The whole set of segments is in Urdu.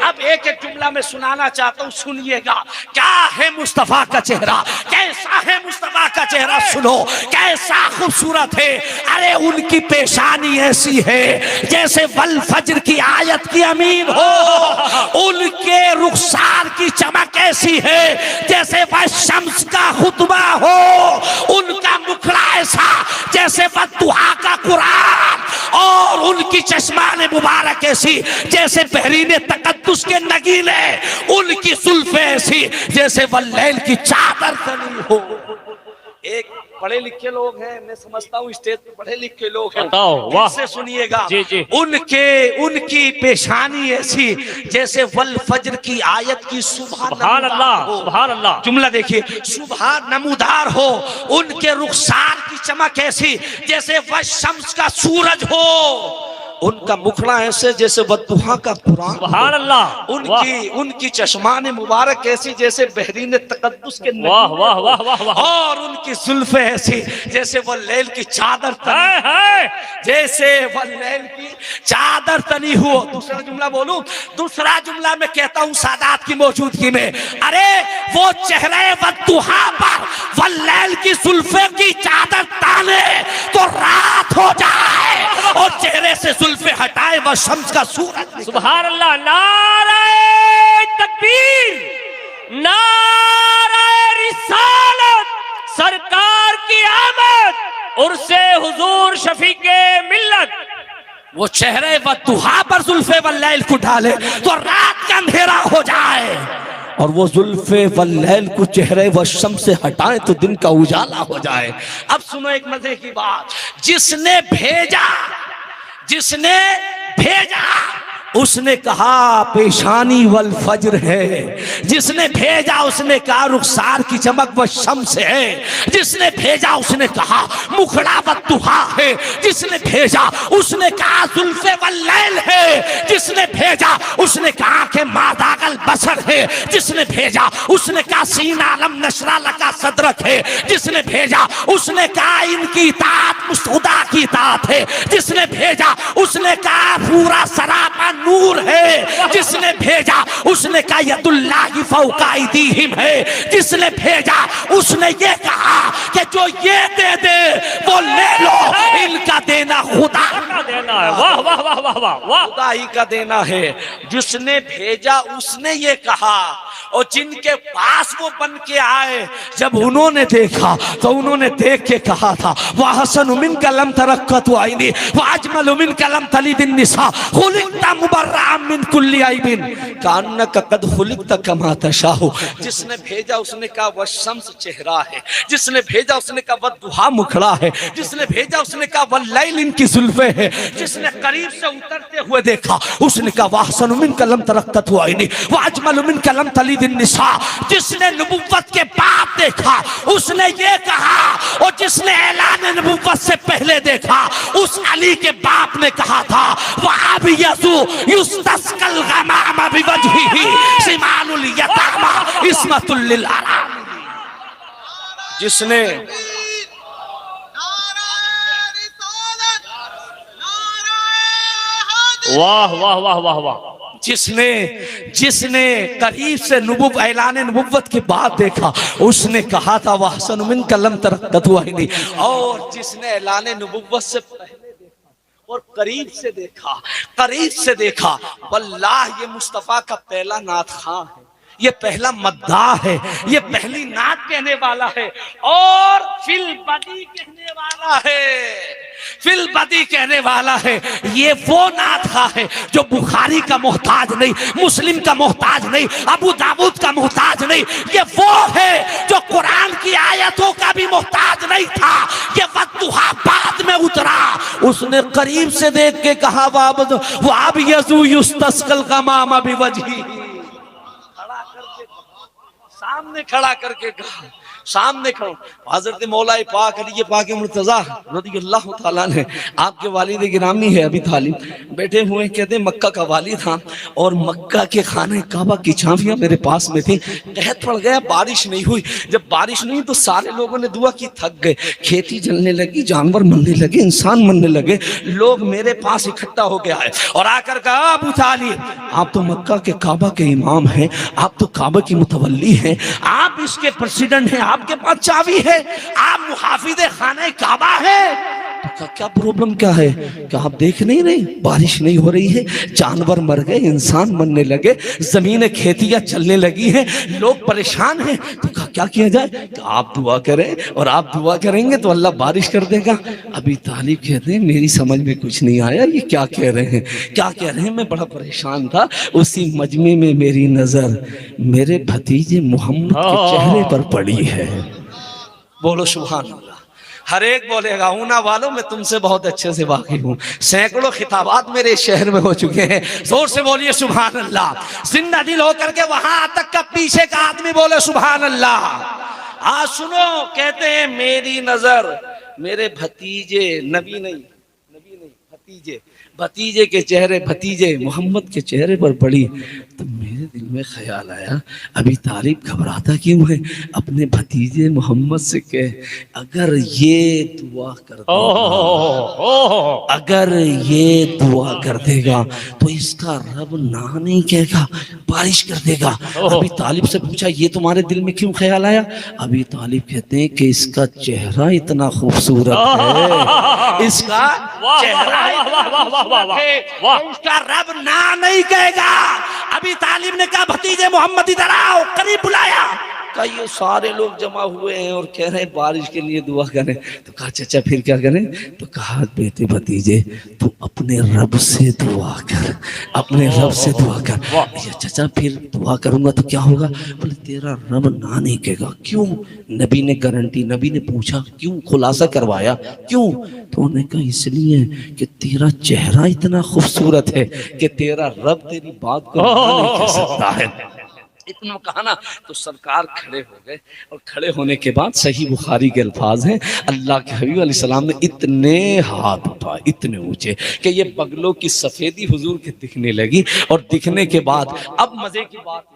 اب ایک ایک جملہ میں سنانا چاہتا ہوں، سنیے گا۔ کیا ہے مصطفیٰ کا چہرہ، کیسا ہے مصطفیٰ کا چہرہ، سنو کیسا خوبصورت ہے۔ ارے ان کی پیشانی ایسی ہے جیسے والفجر کی آیت کی امین ہو، ان کے رخسار کی چمک ایسی ہے جیسے والشمس کا خطبہ ہو، ان کا مکھڑا ایسا جیسے والضحیٰ کا قرآن، اور ان کی چشمان مبارک ایسی جیسے بحرین تقدس کے نگیلے، ان کی زلفیں ایسی جیسے واللیل کی چادر تنی ہو۔ ایک پڑھے لکھے لوگ ہیں، میں سمجھتا ہوں اسٹیج پہ پڑھے لکھے لوگ ہیں، ان سے سنیے گا۔ ان کی پیشانی ایسی جیسے والفجر کی آیت کی صبح سبحان اللہ۔ جملہ دیکھیے، صبح نمودار ہو، ان کے رخسار کی چمک ایسی جیسے والشمس کا سورج ہو، ان کا مکھڑا ایسے جیسے والضحیٰ کا قرآن، سبحان اللہ۔ ان کی چشمان مبارک ایسی جیسے بحرین تقدس کے نگیلے، واہ واہ واہ واہ واہ، اور ان کی زلفیں ایسی جیسے واللیل کی چادر تنی، جیسے واللیل کی چادر تنی ہو۔ دوسرا جملہ بولوں، دوسرا جملہ میں کہتا ہوں سادات کی موجودگی میں، ارے وہ چہرے والضحیٰ پر واللیل کی زلفیں کی چادر تانے تو رات ہو جائے، اور چہرے سے زلفیں ہٹائے وہ شمس کا سورج۔ سبحان اللہ۔ نعرہ تکبیر، نعرہ رسالت، سرکار کی آمد، عرس حضور شفیع ملت۔ وہ چہرے والضحیٰ پر زلفیں واللیل کو ڈالے تو رات کا اندھیرا ہو جائے، اور وہ زلفیں واللیل کو چہرے والشمس سے ہٹائیں تو دن کا اجالا ہو جائے۔ اب سنو ایک مزے کی بات، جس نے بھیجا اس نے کہا پیشانی والفجر ہے، جس نے بھیجا اس نے کہا رخسار کی چمک والشمس ہے، جس نے بھیجا اس نے کہا مکھڑا والضحیٰ ہے، جس نے بھیجا اس نے کہا زلف واللیل ہے، جس نے بھیجا اس نے کہا کہ ما ذاق البصر ہے، جس نے بھیجا اس نے کہا سینہ لم نشرح لک صدرک ہے، جس نے بھیجا اس نے کہا ان کی اطاعت خدا کی اطاعت ہے، جس نے بھیجا اس نے کہا پورا سراپا نور ہے، جس نے بھیجا اس نے کہا ید اللہ فوق ایدیہم ہے، جس نے بھیجا اس نے یہ کہا کہ جو یہ دے دے وہ لے لو، ان کا دینا خدا کا دینا ہے۔ واہ واہ واہ واہ واہ واہ، خدا ہی کا دینا ہے۔ جس نے بھیجا اس نے یہ کہا، اور جن کے پاس وہ بن کے آئے جب انہوں نے دیکھا تو انہوں نے دیکھ کے کہا تھا وَحَسَنُ مِنْكَ لَمْ تَرَقَّتُ عَيْنِي وَأَجْمَلُ مِنْكَ لَمْ تَلِدِ النِّسَاءُ خُلِقْتَ مُبَرَّأً مِنْ كُلِّ عَيْبٍ كَأَنَّكَ قَدْ خُلِقْتَ كَمَا تَشَاءُ۔ جس نے بھیجا اس نے کہا والشمس چہرہ ہے، جس نے بھیجا اس نے کہا والضحیٰ مکھڑا ہے، جس نے بھیجا اس نے کہا واللیل ان کی زلفیں ہیں، جس نے قریب سے اترتے ہوئے دیکھا اس نے کہا وَأَحْسَنُ مِنْكَ لَمْ تَرَقَّتْ عَيْنِي وَأَجْمَلُ مِنْكَ لَمْ تَلِدِ النِّسَاءُ۔ جس نے نبوت کے بعد دیکھا اس نے یہ کہا، اور جس نے اعلان نبوت سے پہلے دیکھا اس علی کے باپ نے کہا تھا وَأَبْيَضُ يُسْتَسْقَى الْغَمَامَ بِوَجْهِهِ شِمَالُ الْيَتَامَى عِصْمَةٌ لِلْأَرَامِلِ۔ جس نے واہ واہ واہ واہ واہ، جس نے قریب سے اعلان نبوت کے بعد دیکھا اس نے کہا تھا وَحْسَنُ مِنْكَ لَمْ تَرَقَّتْ عَيْنِي، اور جس نے اعلان نبوت سے پہلے دیکھا اور قریب سے دیکھا واللہ یہ مصطفیٰ کا پہلا نعت خواں ہے، یہ پہلا مداح ہے، یہ پہلی نعت کہنے والا ہے، اور فی البدی کہنے والا ہے، فی البدی کہنے والا ہے۔ یہ وہ نعت خواں ہے جو بخاری کا محتاج نہیں، مسلم کا محتاج نہیں، ابو داؤد کا محتاج نہیں، یہ وہ ہے جو قرآن کی آیتوں کا بھی محتاج نہیں تھا، یہ والضحیٰ بعد میں اترا۔ اس نے قریب سے دیکھ کے کہا وَأَبْيَضُ يُسْتَسْقَى الْغَمَامَ بِوَجْهِهِ، سامنے کھڑا کر کے کہا سامنے کھڑا ہوں. حضرت مولا پاک علی پاک مرتضیٰ رضی اللہ تعالیٰ نے آپ کے والد گرامی ہے ابی طالب بیٹھے ہوئے, کہتے ہیں مکہ کا والی تھا اور مکہ کے خانہ کعبہ کی چابیاں میرے پاس میں تھی. قحط پڑ گیا, بارش نہیں ہوئی. جب بارش نہیں تو سارے لوگوں نے دعا کی, تھک گئے, کھیتی جلنے لگی, جانور مرنے لگے, انسان مرنے لگے. لوگ میرے پاس اکٹھا ہو کے آئے اور آ کر کہا ابو طالب آپ تو مکہ کے کعبہ کے امام ہیں, آپ تو کعبہ کی متولی ہیں, آپ اس کے پریزیڈنٹ ہیں, آپ کے پاس چابی ہے, آپ محافظ خانہ کعبہ ہے. کیا پرابلم کیا ہے؟ کہ آپ دیکھ نہیں رہے بارش نہیں ہو رہی ہے, جانور مر گئے, انسان مرنے لگے, زمینیں کھیتیاں چلنے لگی ہیں, لوگ پریشان ہیں. تو کیا کیا جائے؟ کہ آپ دعا کریں, اور آپ دعا کریں گے تو اللہ بارش کر دے گا. ابھی طالب کہتے ہیں میری سمجھ میں کچھ نہیں آیا, یہ کیا کہہ رہے ہیں, کیا کہہ رہے ہیں. میں بڑا پریشان تھا. اسی مجمع میں میری نظر میرے بھتیجے محمد کے چہرے پر پڑی ہے. بولو سبحان اللہ. ہر ایک بولے گا اونا والوں میں تم سے بہت اچھے سے واقف ہوں, سینکڑوں خطابات میرے شہر میں ہو چکے ہیں. زور سے بولیے سبحان اللہ. زندہ دل ہو کر کے وہاں تک کا پیچھے کا آدمی بولے سبحان اللہ. آج سنو, کہتے ہیں میری نظر میرے بھتیجے, نبی نہیں بھتیجے کے چہرے, بھتیجے محمد کے چہرے پر پڑی. تو میرے دل میں خیال آیا ابھی طالب گھبراتا کیوں ہے, اپنے بھتیجے محمد سے کہ اگر یہ دعا کر دے گا, اگر یہ دعا کر دے گا تو اس کا رب نہ نہیں کہے گا, بارش کر دے گا. ابھی طالب سے پوچھا یہ تمہارے دل میں کیوں خیال آیا؟ ابھی طالب کہتے ہیں کہ اس کا چہرہ اتنا خوبصورت ہے, اس کا چہرہ اس کا رب نہ نہیں کہے گا. ابھی طالب نے کہا بھتیجے محمد ادھر آؤ, قریب بلایا. کہا یہ سارے لوگ جمع ہوئے ہیں اور کہہ رہے ہیں بارش کے لیے دعا کریں. تو کہا چچا پھر کیا کریں؟ تو کہا بیٹے بھتیجے تو اپنے رب سے دعا کر, اپنے رب سے دعا کر. چچا پھر دعا کروں گا تو کیا ہوگا؟ بولے تیرا رب نہ نہیں کہے گا. کیوں؟ نبی نے گارنٹی, نبی نے پوچھا کیوں, خلاصہ کروایا کیوں. تو انہوں نے کہا اس لیے کہ تیرا چہرہ اتنا خوبصورت ہے کہ تیرا رب تیری بات کو نہیں کہہ سکتا ہے. اتنا کہا نا تو سرکار کھڑے ہو گئے, اور کھڑے ہونے کے بعد صحیح بخاری کے الفاظ ہیں, اللہ کے حبیب علیہ السلام نے اتنے ہاتھ اٹھائے, اتنے اونچے کہ یہ بغلوں کی سفیدی حضور کے دکھنے لگی. اور دکھنے کے بعد اب مزے کی بات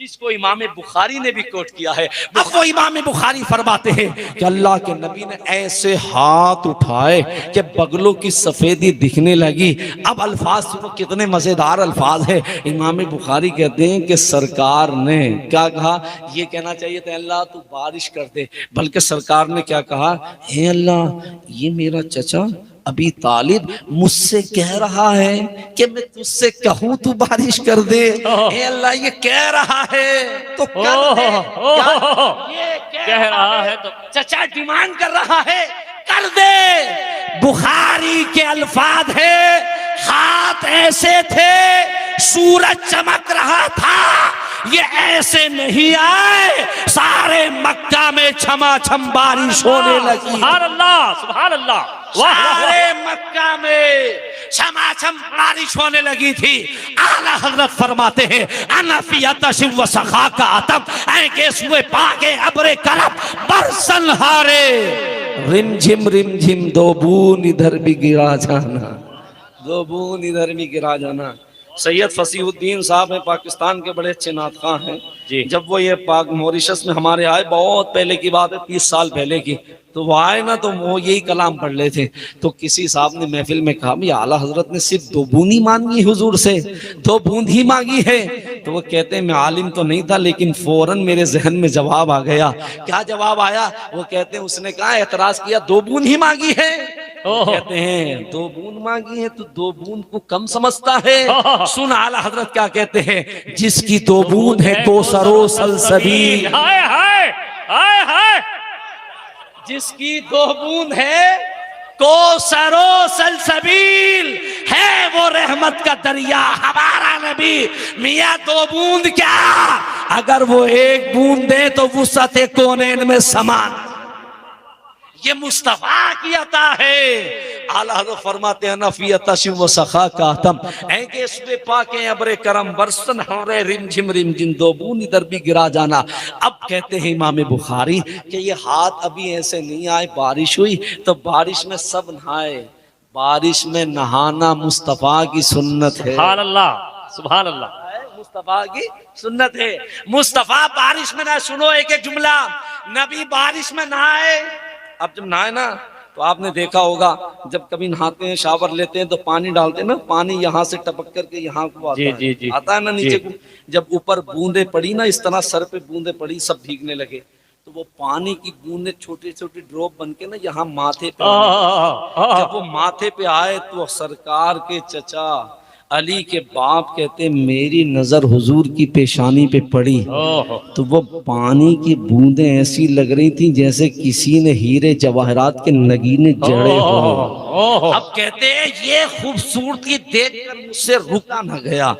جس کو امام بخاری نے بھی کوٹ کیا ہے, اب وہ امام بخاری فرماتے ہیں کہ اللہ کے نبی نے ایسے ہاتھ اٹھائے کہ بغلوں کی سفیدی دکھنے لگی. اب الفاظ سنو کتنے مزیدار الفاظ ہیں. امام بخاری کہتے ہیں کہ سرکار نے کیا کہا, یہ کہنا چاہیے تھا اللہ تو بارش کر دے, بلکہ سرکار نے کیا کہا, اے اللہ یہ میرا چچا ابھی طالب مجھ سے کہہ رہا ہے کہ میں تجھ سے کہوں تو بارش کر دے. اے اللہ یہ کہہ رہا ہے تو کر دے. یہ کہہ رہا ہے تو چچا ڈیمانڈ کر رہا ہے, کر دے. بخاری کے الفاظ ہے ہاتھ ایسے تھے سورج چمک رہا تھا, یہ ایسے نہیں آئے, سارے مکہ میں چھما چھم بارش ہونے لگی. سبحان اللہ, سبحان اللہ. سارے مکہ میں چھما چھم بارش ہونے لگی تھی. اعلیٰ حضرت فرماتے ہیں انا فی عطش و سخا کا عتب, اے گیسوئے پاکے ابر کرب برسن ہارے, رم جھم دو بون ادھر بھی گرا جانا, دو بون ادھر بھی گرا جانا. سید فصیح الدین صاحب ہیں, پاکستان کے بڑے اچھے نعت خواں ہیں. جب وہ یہ موریشس میں ہمارے آئے, بہت پہلے کی بات ہے, 30 سال پہلے کی, تو وہ آئے نا تو وہ یہی کلام پڑھ لے تھے. تو کسی صاحب نے محفل میں کہا بھی اعلیٰ حضرت نے صرف 2 بوند ہی مانگی حضور سے, 2 بوند ہی مانگی ہے. تو وہ کہتے ہیں میں عالم تو نہیں تھا لیکن فوراً میرے ذہن میں جواب آ گیا. کیا جواب آیا؟ وہ کہتے ہیں اس نے کہا اعتراض کیا 2 بوند ہی مانگی ہے. کہتے ہیں 2 بوند مانگی ہے تو 2 بوند کو کم سمجھتا ہے. سن اعلیٰ حضرت کیا کہتے ہیں, جس کی 2 بوند ہے کوثر و سلسبیل, جس کی 2 بوند ہے کوثر و سلسبیل ہے, وہ رحمت کا دریا ہمارا نبی. میاں 2 بوند کیا, اگر وہ 1 بوند دے تو وسعت کونین میں سمان, یہ مصطفیٰ کی عطا ہے. اعلیٰ حضرت فرماتے ہیں نفی عطش و سخا کا عتم, اے کہ سوے پاکیں ابر کرم برسن ہمارے رم جھم 2 بوند ادھر بھی گرا جانا. اب کہتے ہیں امام بخاری کہ یہ ہاتھ ابھی ایسے نہیں آئے، بارش ہوئی تو بارش میں سب نہائے۔ بارش میں نہانا مصطفیٰ کی سنت ہے، سبحان اللہ، سبحان اللہ۔ مصطفیٰ کی سنت ہے۔ مصطفیٰ بارش میں نہ، سنو ایک ایک جملہ، نبی بارش میں نہائے۔ اب جب نہائے نا تو آپ نے دیکھا ہوگا جب کبھی نہاتے ہیں، شاور لیتے ہیں تو پانی ڈالتے ہیں نا، پانی یہاں سے ٹپک کر کے یہاں کو آتا ہے، آتا ہے نا نیچے کو۔ جب اوپر بوندیں پڑی نا، اس طرح سر پہ بوندیں پڑی، سب بھیگنے لگے، تو وہ پانی کی بوندیں چھوٹی چھوٹی ڈراپ بن کے نا یہاں ماتھے پہ آنے۔ جب وہ ماتھے پہ آئے تو سرکار کے چچا علی کے باپ کہتے میری نظر حضور کی پیشانی پہ پڑی تو وہ پانی کی بوندیں ایسی لگ رہی تھیں جیسے کسی نے ہیرے جواہرات کے نگینے جڑے ہوں۔ اب کہتے ہیں یہ خوبصورتی دیکھ کر مجھ سے رکا نہ گیا،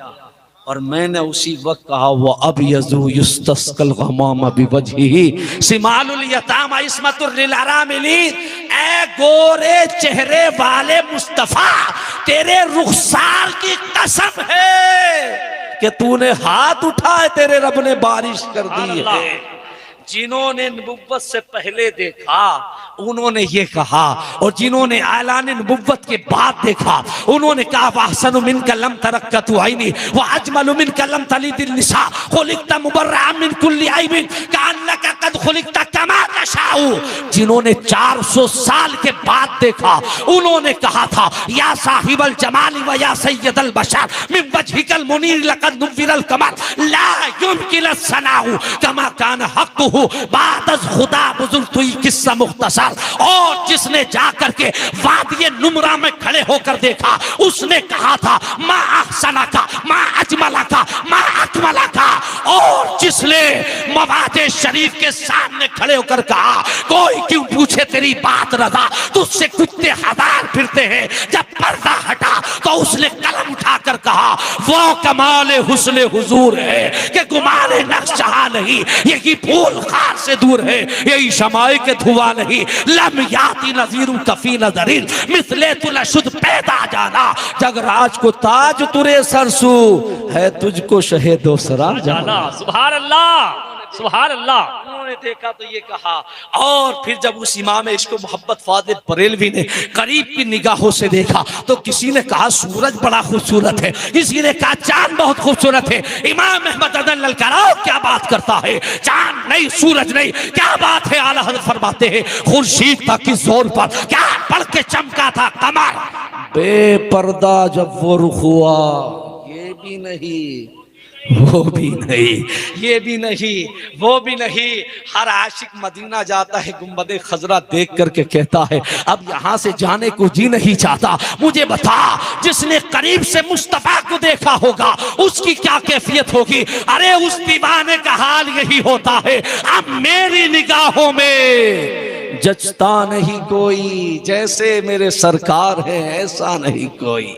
اور میں نے اسی وقت کہا وہ اب یزو یستسقل غمام بوجہہ سمال الیتام عصمت للاراملین۔ اے گورے چہرے والے مصطفیٰ، تیرے رخسار کی قسم ہے کہ تو نے ہاتھ اٹھائے تیرے رب نے بارش کر دی ہے۔ جنہوں نے نبوت سے پہلے دیکھا انہوں نے یہ کہا، اور جنہوں نے اعلان نبوت کے بعد دیکھا انہوں نے کہا وَأَحْسَنُ مِنْكَ لَمْ تَرَقَّتُ عَيْنِي وَأَجْمَلُ مِنْكَ لَمْ تَلِدِ النِّسَاءُ خُلِقْتَ مُبَرَّأً مِنْ كُلِّ عَيْبٍ كَأَنَّكَ قَدْ خُلِقْتَ كَمَا تَشَاءُ۔ جنہوں نے 400 سال کے بعد دیکھا انہوں نے کہا تھا یا صاحب الجمال و یا سید البشر من وجهك المنیر لقد نور القمر لا يمكن الثناء كما كان حقه بعد از خدا بزرگ توئی قصہ مختصر۔ اور جس نے جا کر کے وادی نمرہ میں کھڑے ہو کر دیکھا اس نے کہا تھا ما احسنہ کا، ما اجملہ کا، ما اکملہ کا۔ اور جس نے مواد شریف کے سامنے کھڑے ہو کر کہا کوئی کیوں پوچھے تیری بات رضا، تجھ سے کتے ہزار پھرتے ہیں، جب پردہ ہٹا تو اس نے قلم اٹھا کر کہا وہ کمال حسن حضور ہے کہ گمان نقش جہاں نہیں، یہی پھول خار سے دور ہے، یہی شمائی کے دھواں نہیں۔ لم یاتی نظیر کفی نظرین مثلے تو لشد پیدا جانا، جگ راج کو تاج ترے سرسو ہے تجھ کو شہ دوسرا جانا۔ سبحان اللہ، سبحان اللہ۔ انہوں نے دیکھا تو یہ کہا، اور پھر جب اس امام عشق و محبت فاضل بریلوی نے قریب کی نگاہوں سے دیکھا تو کسی نے کہا سورج بڑا خوبصورت ہے، کسی نے کہا چاند بہت خوبصورت ہے۔ امام احمد عدن للکراؤ کیا بات کرتا ہے، چاند نہیں سورج نہیں، کیا بات ہے۔ اعلیٰ حضرت فرماتے ہیں خورشید تھا کس زور پر، کیا پڑھ کے چمکا تھا قمر، بے پردہ جب وہ رخ ہوا یہ بھی نہیں وہ بھی نہیں، یہ بھی نہیں وہ بھی نہیں۔ ہر عاشق مدینہ جاتا ہے گنبد خضرا دیکھ کر کے کہتا ہے اب یہاں سے جانے کو جی نہیں چاہتا۔ مجھے بتا جس نے قریب سے مصطفیٰ کو دیکھا ہوگا اس کی کیا کیفیت ہوگی؟ ارے اس دیوانے کا حال یہی ہوتا ہے، اب میری نگاہوں میں جچتا نہیں کوئی، جیسے میرے سرکار ہیں ایسا نہیں کوئی۔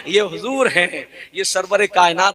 یہ حضور ہیں، یہ سرور کائنات